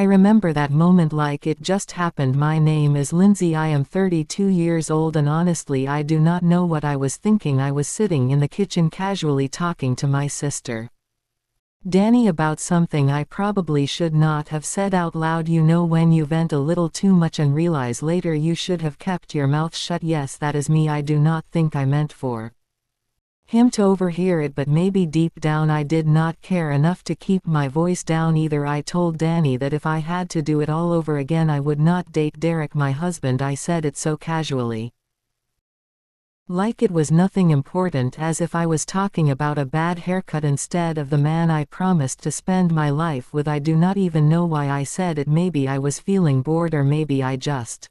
I remember that moment like it just happened. My name is Lindsay. I am 32 years old and honestly I do not know what I was thinking. I was sitting in the kitchen casually talking to my sister Danny about something I probably should not have said out loud. You know when you vent a little too much and realize later you should have kept your mouth shut. Yes, that is me. I do not think I meant for him to overhear it, but maybe deep down I did not care enough to keep my voice down either. I told Danny that if I had to do it all over again I would not date Derek, my husband. I said it so casually, like it was nothing important, as if I was talking about a bad haircut instead of the man I promised to spend my life with. I do not even know why I said it. Maybe I was feeling bored, or maybe I just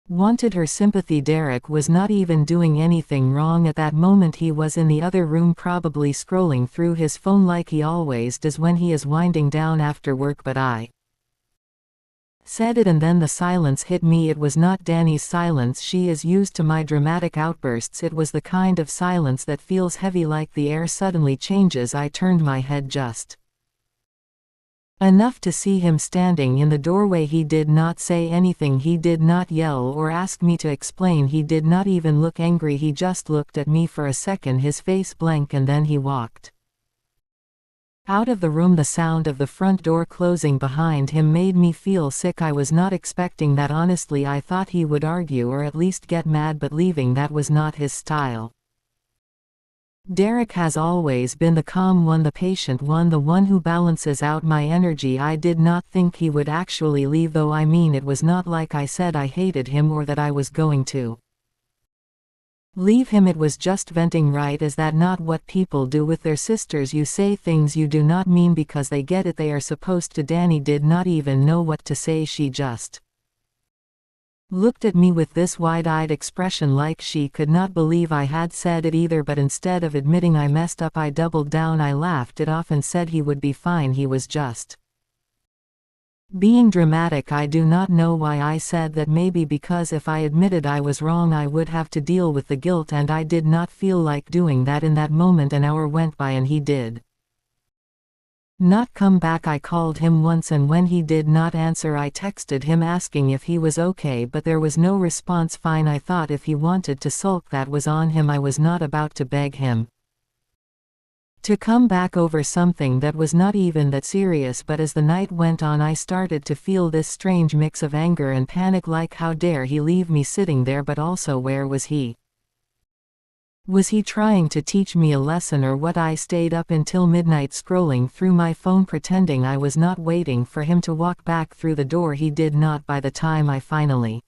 wanted her sympathy. Derek was not even doing anything wrong at that moment. He was in the other room, probably scrolling through his phone like he always does when he is winding down after work. But I said it, and then the silence hit me. It was not Danny's silence. She is used to my dramatic outbursts. It was the kind of silence that feels heavy, like the air suddenly changes. I turned my head just enough to see him standing in the doorway. He did not say anything. He did not yell or ask me to explain. He did not even look angry. He just looked at me for a second, his face blank, and then he walked out of the room. The sound of the front door closing behind him made me feel sick. I was not expecting that. Honestly, I thought he would argue or at least get mad, but leaving, that was not his style. Derek has always been the calm one, the patient one, the one who balances out my energy. I did not think he would actually leave though. I mean, it was not like I said I hated him or that I was going to leave him. It was just venting. Right? Is that not what people do with their sisters? You say things you do not mean because they get it. They are supposed to. Danny did not even know what to say. She just looked at me with this wide-eyed expression like she could not believe I had said it either. But instead of admitting I messed up, I doubled down. I laughed it off and said he would be fine. He was just being dramatic. I do not know why I said that. Maybe because if I admitted I was wrong I would have to deal with the guilt, and I did not feel like doing that in that moment. An hour went by and he did not come back. I called him once, and when he did not answer I texted him asking if he was okay, but there was no response. Fine, I thought. If he wanted to sulk, that was on him. I was not about to beg him to come back over something that was not even that serious. But as the night went on I started to feel this strange mix of anger and panic, like how dare he leave me sitting there, but also where was he? Was he trying to teach me a lesson or what? I stayed up until midnight scrolling through my phone, pretending I was not, waiting for him to walk back through the door. He did not. By the time I finally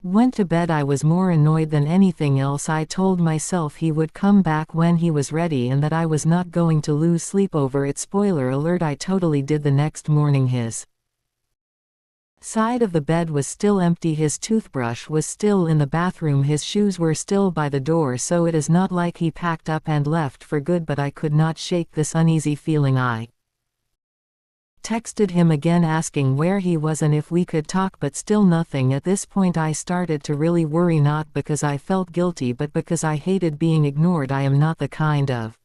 went to bed I was more annoyed than anything else. I told myself he would come back when he was ready and that I was not going to lose sleep over it. Spoiler alert, I totally did. The next morning his side of the bed was still empty. His toothbrush was still in the bathroom. His shoes were still by the door, so it is not like he packed up and left for good. But I could not shake this uneasy feeling. I texted him again asking where he was and if we could talk, but still nothing. At this point I started to really worry, not because I felt guilty but because I hated being ignored. I am not the kind of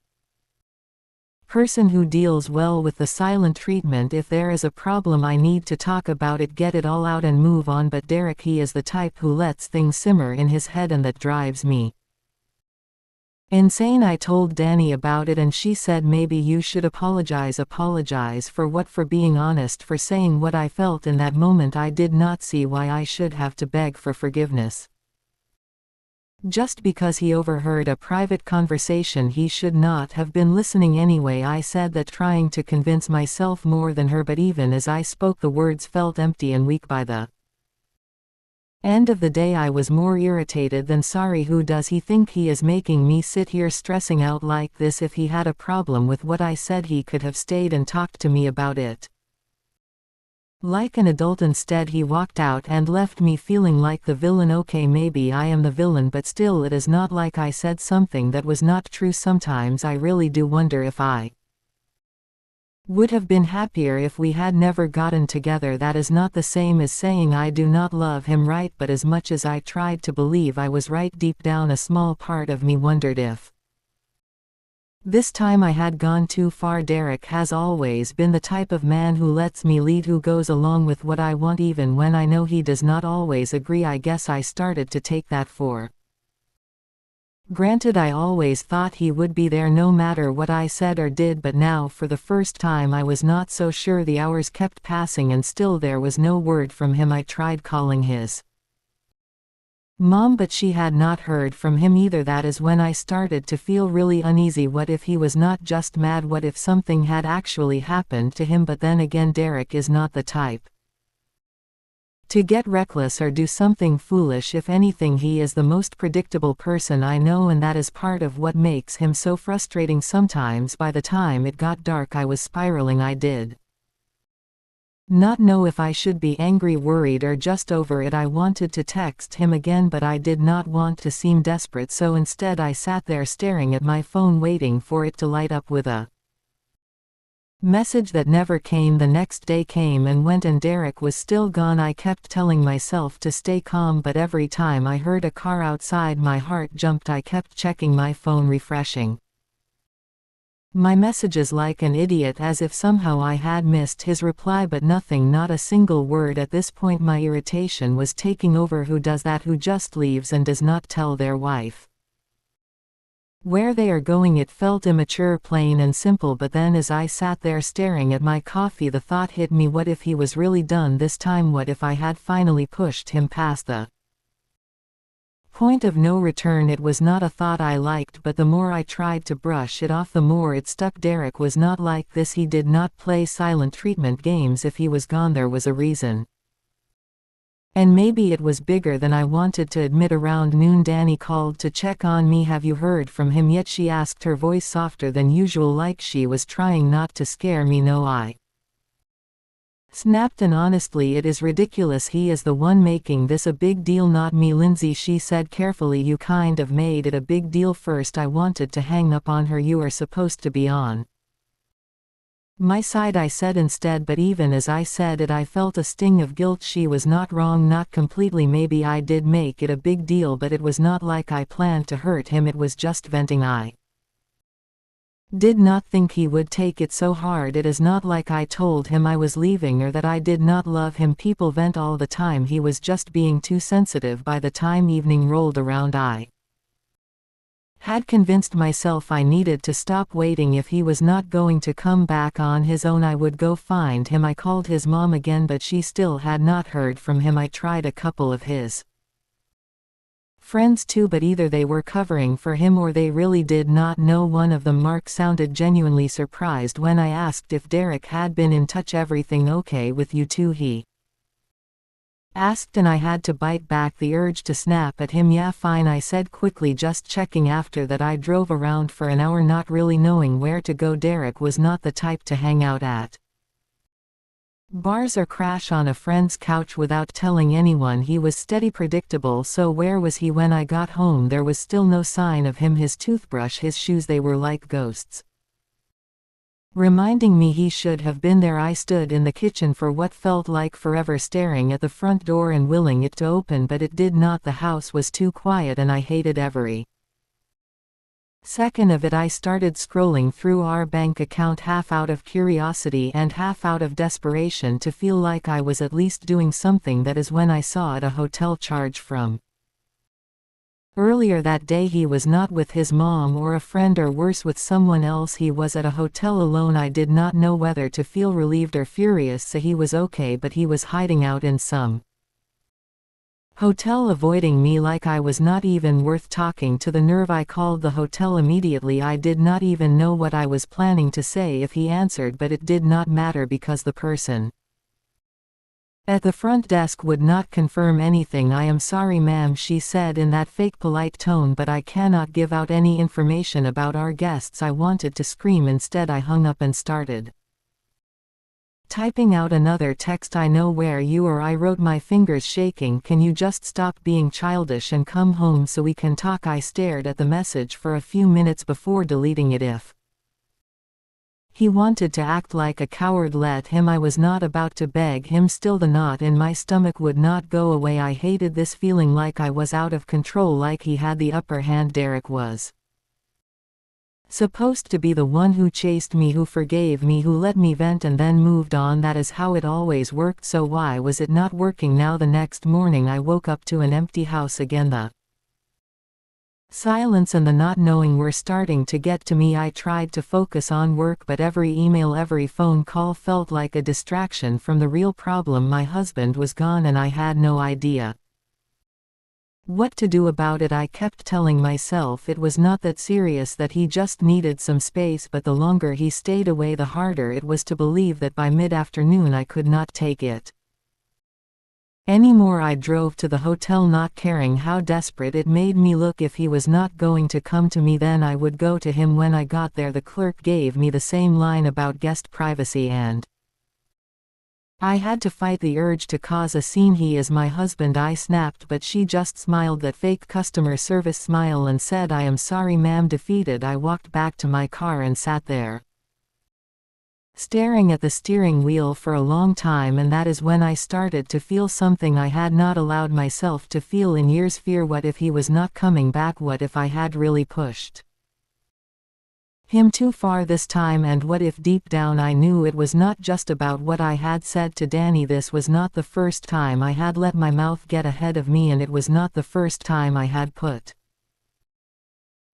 person who deals well with the silent treatment. If there is a problem I need to talk about it, get it all out and move on. But Derek, he is the type who lets things simmer in his head, and that drives me insane. I told Danny about it and she said maybe you should apologize. Apologize for what? For being honest, for saying what I felt in that moment. I did not see why I should have to beg for forgiveness just because he overheard a private conversation. He should not have been listening anyway. I said that, trying to convince myself more than her, but even as I spoke the words felt empty and weak. By the end of the day I was more irritated than sorry. Who does he think he is, making me sit here stressing out like this? If he had a problem with what I said he could have stayed and talked to me about it like an adult. Instead he walked out and left me feeling like the villain. Okay, maybe I am the villain, but still it is not like I said something that was not true. Sometimes I really do wonder if I would have been happier if we had never gotten together. That is not the same as saying I do not love him, right? But as much as I tried to believe I was right, deep down a small part of me wondered if This time I had gone too far. Derek has always been the type of man who lets me lead, who goes along with what I want even when I know he does not always agree. I guess I started to take that for granted. I always thought he would be there no matter what I said or did, but now for the first time I was not so sure. The hours kept passing and still there was no word from him. I tried calling his mom, but she had not heard from him either. That is when I started to feel really uneasy. What if he was not just mad? What if something had actually happened to him? But then again, Derek is not the type to get reckless or do something foolish. If anything, he is the most predictable person I know, and that is part of what makes him so frustrating sometimes. By the time it got dark I was spiraling. I did not know if I should be angry, worried, or just over it. I wanted to text him again, but I did not want to seem desperate, so instead I sat there staring at my phone waiting for it to light up with a message that never came. The next day came and went and Derek was still gone. I kept telling myself to stay calm, but every time I heard a car outside my heart jumped. I kept checking my phone, refreshing my messages like an idiot, as if somehow I had missed his reply, but nothing, not a single word. At this point my irritation was taking over. Who does that? Who just leaves and does not tell their wife where they are going? It felt immature, plain and simple. But then as I sat there staring at my coffee, the thought hit me, what if he was really done this time? What if I had finally pushed him past the point of no return? It was not a thought I liked, but the more I tried to brush it off, the more it stuck. Derek was not like this. He did not play silent treatment games. If he was gone, there was a reason. And maybe it was bigger than I wanted to admit. Around noon Danny called to check on me. Have you heard from him yet? She asked, her voice softer than usual, like she was trying not to scare me. No, I snapped, and honestly it is ridiculous. He is the one making this a big deal, not me. Lindsay, she said carefully, you kind of made it a big deal first. I wanted to hang up on her. You are supposed to be on my side, I said instead, but even as I said it I felt a sting of guilt. She was not wrong, not completely. Maybe I did make it a big deal, but it was not like I planned to hurt him. It was just venting. I did not think he would take it so hard. It is not like I told him I was leaving or that I did not love him. People vent all the time. He was just being too sensitive. By the time evening rolled around I had convinced myself I needed to stop waiting. If he was not going to come back on his own, I would go find him. I called his mom again, but she still had not heard from him. I tried a couple of his friends too, but either they were covering for him or they really did not know. One of them, Mark, sounded genuinely surprised when I asked if Derek had been in touch. Everything okay with you two? He asked, and I had to bite back the urge to snap at him. Yeah, fine, I said quickly, just checking. After that I drove around for an hour, not really knowing where to go. Derek was not the type to hang out at bars or crash on a friend's couch without telling anyone. He was steady, predictable. So where was he when I got home? There was still no sign of him. His toothbrush, his shoes, they were like ghosts, reminding me he should have been there. I stood in the kitchen for what felt like forever, staring at the front door and willing it to open, but it did not. The house was too quiet and I hated every second of it. I started scrolling through our bank account, half out of curiosity and half out of desperation to feel like I was at least doing something. That is when I saw it, a hotel charge from earlier that day. He was not with his mom or a friend, or worse, with someone else. He was at a hotel alone. I did not know whether to feel relieved or furious. So he was okay, but he was hiding out in some hotel, avoiding me like I was not even worth talking to. The nerve. I called the hotel immediately. I did not even know what I was planning to say if he answered, but it did not matter because the person at the front desk would not confirm anything. I am sorry, ma'am, she said in that fake polite tone, but I cannot give out any information about our guests. I wanted to scream. Instead I hung up and started typing out another text. I know where you are, I wrote, my fingers shaking. Can you just stop being childish and come home so we can talk? I stared at the message for a few minutes before deleting it. If he wanted to act like a coward, let him. I was not about to beg him. Still the knot in my stomach would not go away. I hated this feeling, like I was out of control, like he had the upper hand. Derek was Supposed to be the one who chased me, who forgave me, who let me vent and then moved on. That is how it always worked, so why was it not working now? The next morning I woke up to an empty house again. The silence and the not knowing were starting to get to me. I tried to focus on work, but every email, every phone call felt like a distraction from the real problem. My husband was gone and I had no idea what to do about it. I kept telling myself it was not that serious, that he just needed some space, but the longer he stayed away the harder it was to believe that by mid-afternoon I could not take it anymore. I drove to the hotel not caring how desperate it made me look. If he was not going to come to me, then I would go to him. When I got there, the clerk gave me the same line about guest privacy, and I had to fight the urge to cause a scene. He is my husband, I snapped, but she just smiled, that fake customer service smile, and said, "I am sorry ma'am." Defeated, I walked back to my car and sat there, staring at the steering wheel for a long time, and that is when I started to feel something I had not allowed myself to feel in years. Fear. What if he was not coming back? What if I had really pushed him too far this time? And what if deep down I knew it was not just about what I had said to Danny? This was not the first time I had let my mouth get ahead of me, and it was not the first time I had put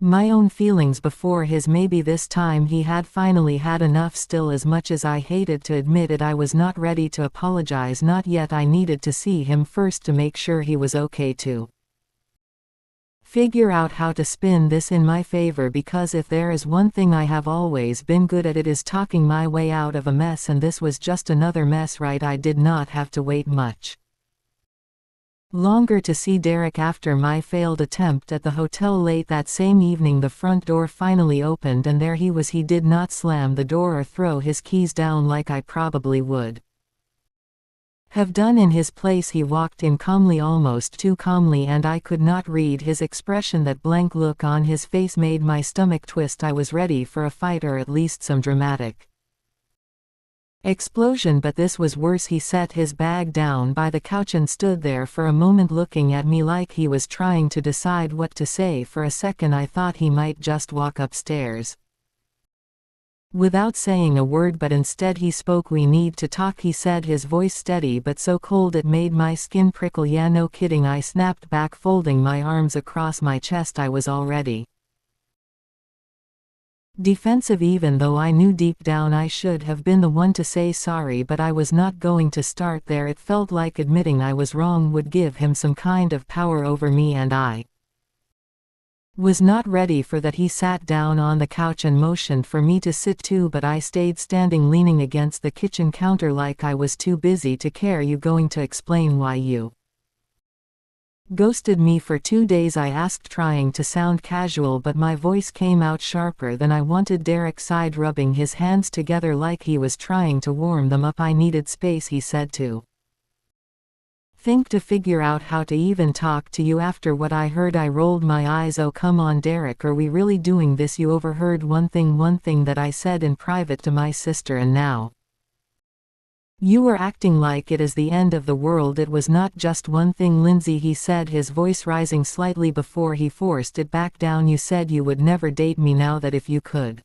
my own feelings before his. Maybe this time he had finally had enough. Still, as much as I hated to admit it, I was not ready to apologize. Not yet. I needed to see him first to make sure he was okay, to figure out how to spin this in my favor, because if there is one thing I have always been good at, it is talking my way out of a mess, and this was just another mess, right? I did not have to wait much longer to see Derek. After my failed attempt at the hotel late that same evening, the front door finally opened, and there he was. He did not slam the door or throw his keys down like I probably would have done in his place. He walked in calmly, almost too calmly, and I could not read his expression. That blank look on his face made my stomach twist. I was ready for a fight, or at least some dramatic explosion, but this was worse. He set his bag down by the couch and stood there for a moment looking at me like he was trying to decide what to say. For a second I thought he might just walk upstairs without saying a word, but instead he spoke. "We need to talk," he said, his voice steady but so cold it made my skin prickle. "Yeah, no kidding," I snapped back, folding my arms across my chest. I was already defensive, even though I knew deep down I should have been the one to say sorry, but I was not going to start there. It felt like admitting I was wrong would give him some kind of power over me, and I was not ready for that. He sat down on the couch and motioned for me to sit too, but I stayed standing, leaning against the kitchen counter like I was too busy to care. "You going to explain why you ghosted me for 2 days?" I asked, trying to sound casual, but my voice came out sharper than I wanted. Derek sighed, rubbing his hands together like he was trying to warm them up. "I needed space," he said, "to think, to figure out how to even talk to you after what I heard." I rolled my eyes. "Oh, come on, Derek, are we really doing this? You overheard one thing that I said in private to my sister, and now you were acting like it is the end of the world." "It was not just one thing, Lindsay," he said, his voice rising slightly before he forced it back down. "You said you would never date me now, that if you could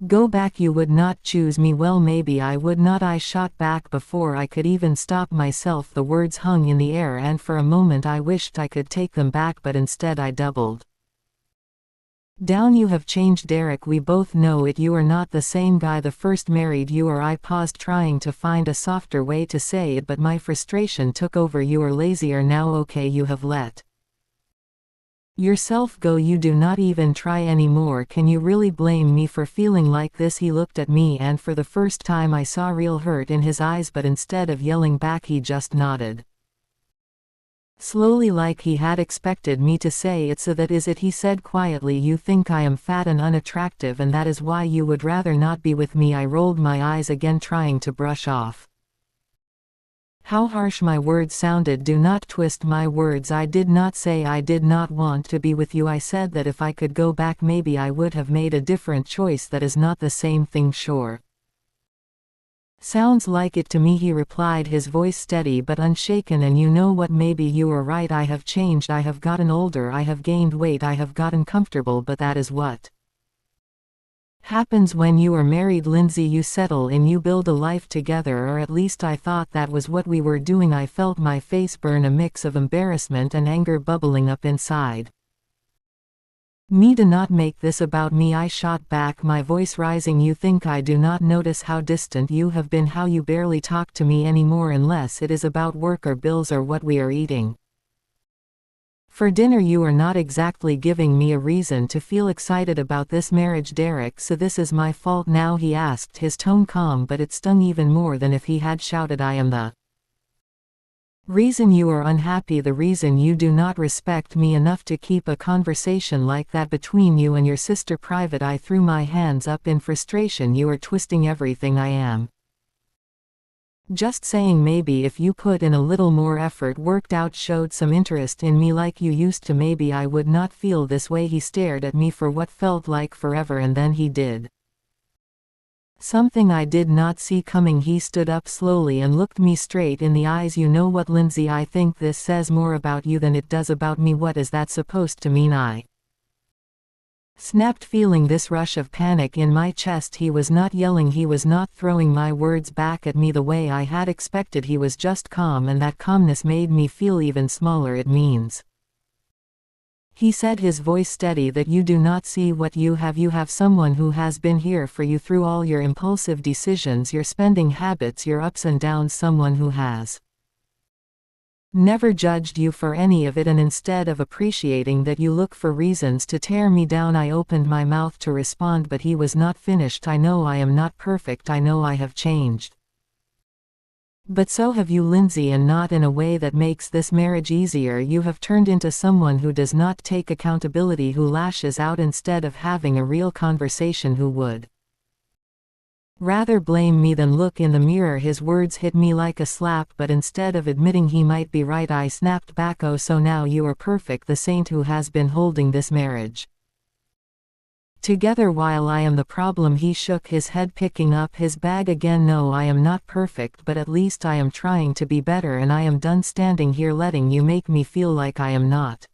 go back you would not choose me." "Well, maybe I would not," I shot back before I could even stop myself. The words hung in the air, and for a moment I wished I could take them back, but instead I doubled down. "You have changed, Derek. We both know it. You are not the same guy the first married you are." I paused, trying to find a softer way to say it, but my frustration took over. "You are lazier now. Okay, you have let yourself go. You do not even try anymore. Can you really blame me for feeling like this?" He looked at me, and for the first time I saw real hurt in his eyes, but instead of yelling back he just nodded slowly, like he had expected me to say it. "So that is it," he said quietly. "You think I am fat and unattractive, and that is why you would rather not be with me." I rolled my eyes again, trying to brush off how harsh my words sounded. "Do not twist my words. I did not say I did not want to be with you. I said that if I could go back maybe I would have made a different choice. That is not the same thing." "Sure. Sounds like it to me," he replied, his voice steady but unshaken. "And you know what, maybe you are right. I have changed. I have gotten older. I have gained weight. I have gotten comfortable, but that is what Happens when you are married, Lindsay. You settle in, you build a life together, or at least I thought that was what we were doing. I felt my face burn, a mix of embarrassment and anger bubbling up inside me. Do not make this about me, I shot back, my voice rising. You think I do not notice how distant you have been, how you barely talk to me anymore unless it is about work or bills or what we are eating for dinner. You are not exactly giving me a reason to feel excited about this marriage, Derek, so this is my fault now, he asked, his tone calm, but it stung even more than if he had shouted. I am the reason you are unhappy, the reason you do not respect me enough to keep a conversation like that between you and your sister private. I threw my hands up in frustration. You are twisting everything I am just saying. Maybe if you put in a little more effort, worked out, showed some interest in me like you used to, maybe I would not feel this way. He stared at me for what felt like forever, and then he did something I did not see coming. He stood up slowly and looked me straight in the eyes. You know what, Lindsay, I think this says more about you than it does about me. What is that supposed to mean? I snapped, feeling this rush of panic in my chest. He was not yelling, he was not throwing my words back at me the way I had expected. He was just calm, and that calmness made me feel even smaller. It means, he said, his voice steady, that you do not see what you have. You have someone who has been here for you through all your impulsive decisions, your spending habits, your ups and downs, someone who has never judged you for any of it, and instead of appreciating that, you look for reasons to tear me down. I opened my mouth to respond, but he was not finished. I know I am not perfect, I know I have changed. But so have you, Lindsay, and not in a way that makes this marriage easier. You have turned into someone who does not take accountability, who lashes out instead of having a real conversation, who would rather blame me than look in the mirror. His words hit me like a slap, but instead of admitting he might be right, I snapped back, oh, so now you are perfect, the saint who has been holding this marriage together while I am the problem. He shook his head, picking up his bag again. No, I am not perfect, but at least I am trying to be better, and I am done standing here letting you make me feel like I am not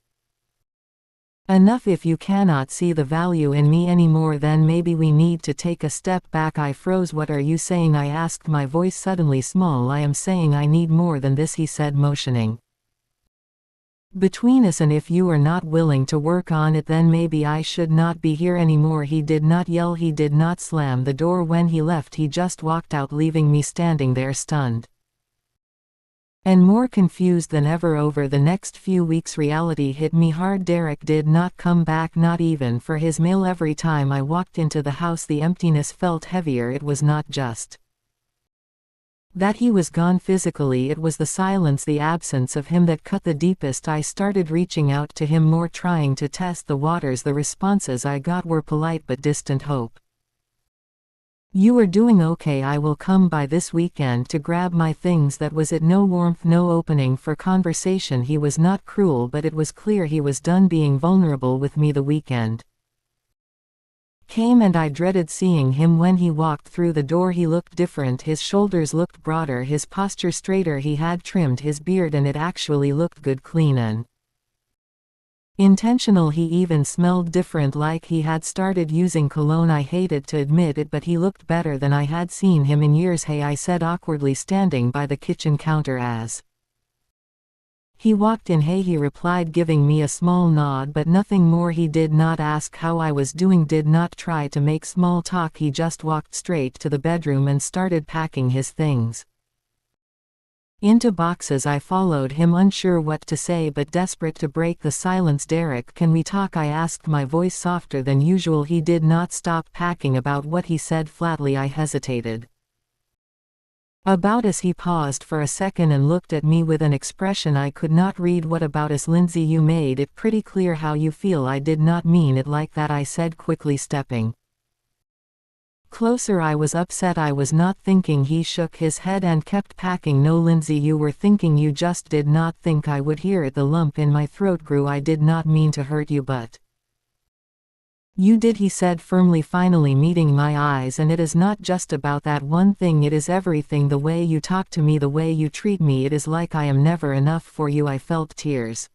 enough. If you cannot see the value in me anymore, then maybe we need to take a step back. I froze. What are you saying? I asked, my voice suddenly small. I am saying I need more than this, he said, motioning between us, and if you are not willing to work on it, then maybe I should not be here anymore. He did not yell, he did not slam the door when he left, he just walked out, leaving me standing there stunned and more confused than ever. Over the next few weeks, reality hit me hard. Derek did not come back, not even for his mail. Every time I walked into the house, the emptiness felt heavier. It was not just that he was gone physically, it was the silence, the absence of him that cut the deepest. I started reaching out to him more, trying to test the waters. The responses I got were polite but distant. Hope you are doing okay. I will come by this weekend to grab my things. That was it. No warmth, no opening for conversation. He was not cruel, but it was clear he was done being vulnerable with me. The weekend came, and I dreaded seeing him when he walked through the door. He looked different, his shoulders looked broader, his posture straighter. He had trimmed his beard, and it actually looked good, clean and intentional. He even smelled different, like he had started using cologne. I hated to admit it, but he looked better than I had seen him in years. Hey, I said awkwardly, standing by the kitchen counter as he walked in. Hey, he replied, giving me a small nod but nothing more. He did not ask how I was doing, did not try to make small talk. He just walked straight to the bedroom and started packing his things into boxes. I followed him, unsure what to say but desperate to break the silence. Derek, can we talk? I asked, my voice softer than usual. He did not stop packing. About what? He said flatly. I hesitated. About us? He paused for a second and looked at me with an expression I could not read. What about us, Lindsay? You made it pretty clear how you feel. I did not mean it like that, I said quickly, stepping closer. I was upset. I was not thinking. He shook his head and kept packing. No, Lindsay, you were thinking. You just did not think I would hear it. The lump in my throat grew. I did not mean to hurt you, but you did, he said firmly, finally meeting my eyes. And it is not just about that one thing, it is everything. The way you talk to me, the way you treat me, it is like I am never enough for you. I felt tears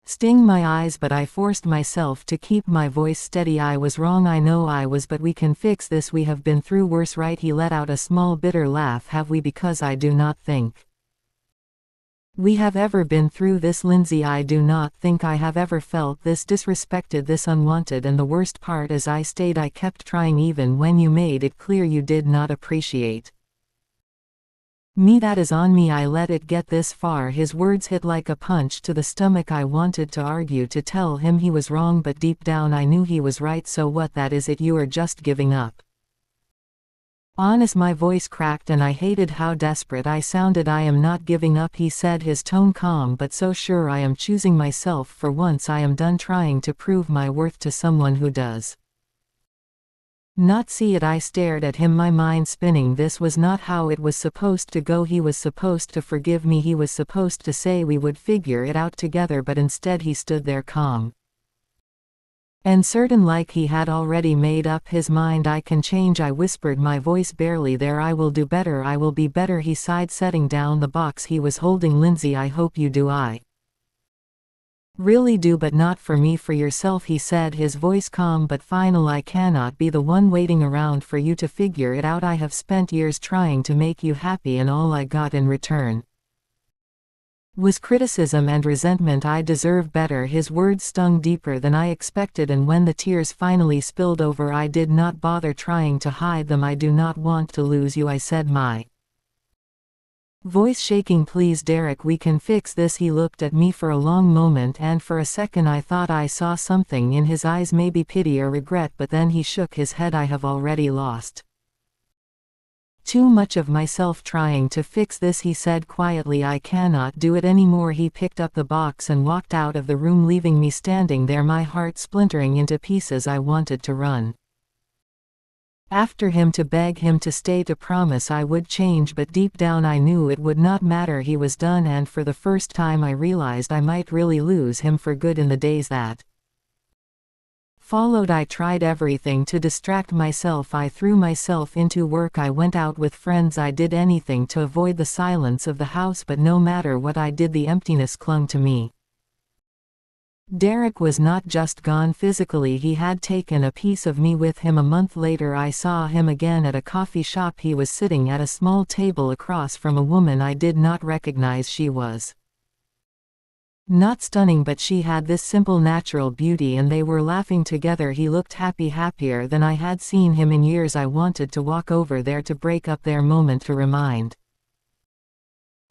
Sting my eyes, but I forced myself to keep my voice steady. I was wrong, I know I was, but we can fix this. We have been through worse, right? He let out a small bitter laugh. Have we? Because I do not think we have ever been through this, Lindsay. I do not think I have ever felt this disrespected, this unwanted, and the worst part is I stayed. I kept trying even when you made it clear you did not appreciate me. That is on me. I let it get this far. His words hit like a punch to the stomach. I wanted to argue, to tell him he was wrong, but deep down I knew he was right. So what? That is it. You are just giving up on us. My voice cracked and I hated how desperate I sounded. I am not giving up, he said, his tone calm but so sure. I am choosing myself for once. I am done trying to prove my worth to someone who does not see it. I stared at him, my mind spinning. This was not how it was supposed to go. He was supposed to forgive me. He was supposed to say we would figure it out together, but instead he stood there calm and certain, like he had already made up his mind. I can change, I whispered, my voice barely there. I will do better. I will be better, he sighed, setting down the box he was holding. Lindsay, I hope you do. I really do, but not for me, for yourself, he said, his voice calm but final. I cannot be the one waiting around for you to figure it out. I have spent years trying to make you happy and all I got in return was criticism and resentment. I deserve better. His words stung deeper than I expected, and when the tears finally spilled over I did not bother trying to hide them. I do not want to lose you, I said, my voice shaking. Please, Derek, we can fix this. He looked at me for a long moment, and for a second I thought I saw something in his eyes, maybe pity or regret, but then he shook his head. I have already lost too much of myself trying to fix this, he said quietly. I cannot do it anymore. He picked up the box and walked out of the room, leaving me standing there, my heart splintering into pieces. I wanted to run after him, to beg him to stay, to promise I would change, but deep down I knew it would not matter. He was done, and for the first time I realized I might really lose him for good. In the days that followed I tried everything to distract myself. I threw myself into work. I went out with friends. I did anything to avoid the silence of the house, but no matter what I did, the emptiness clung to me. Derek was not just gone physically, he had taken a piece of me with him. A month later I saw him again at a coffee shop. He was sitting at a small table across from a woman I did not recognize. She was not stunning, but she had this simple natural beauty, and they were laughing together. He looked happy, happier than I had seen him in years. I wanted to walk over there to break up their moment, to remind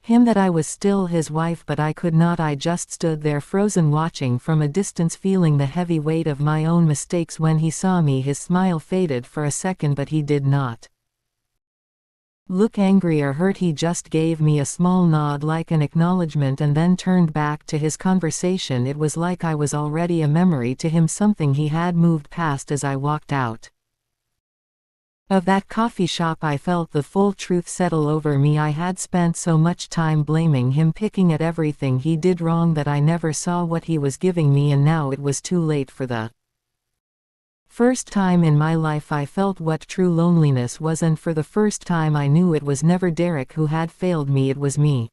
him that I was still his wife, but I could not. I just stood there frozen, watching from a distance, feeling the heavy weight of my own mistakes. When he saw me, his smile faded for a second, but he did not look angry or hurt. He just gave me a small nod, like an acknowledgement, and then turned back to his conversation. It was like I was already a memory to him, something he had moved past. As I walked out of that coffee shop, I felt the full truth settle over me. I had spent so much time blaming him, picking at everything he did wrong, that I never saw what he was giving me, and now it was too late. For the first time in my life I felt what true loneliness was, and for the first time I knew it was never Derek who had failed me, it was me.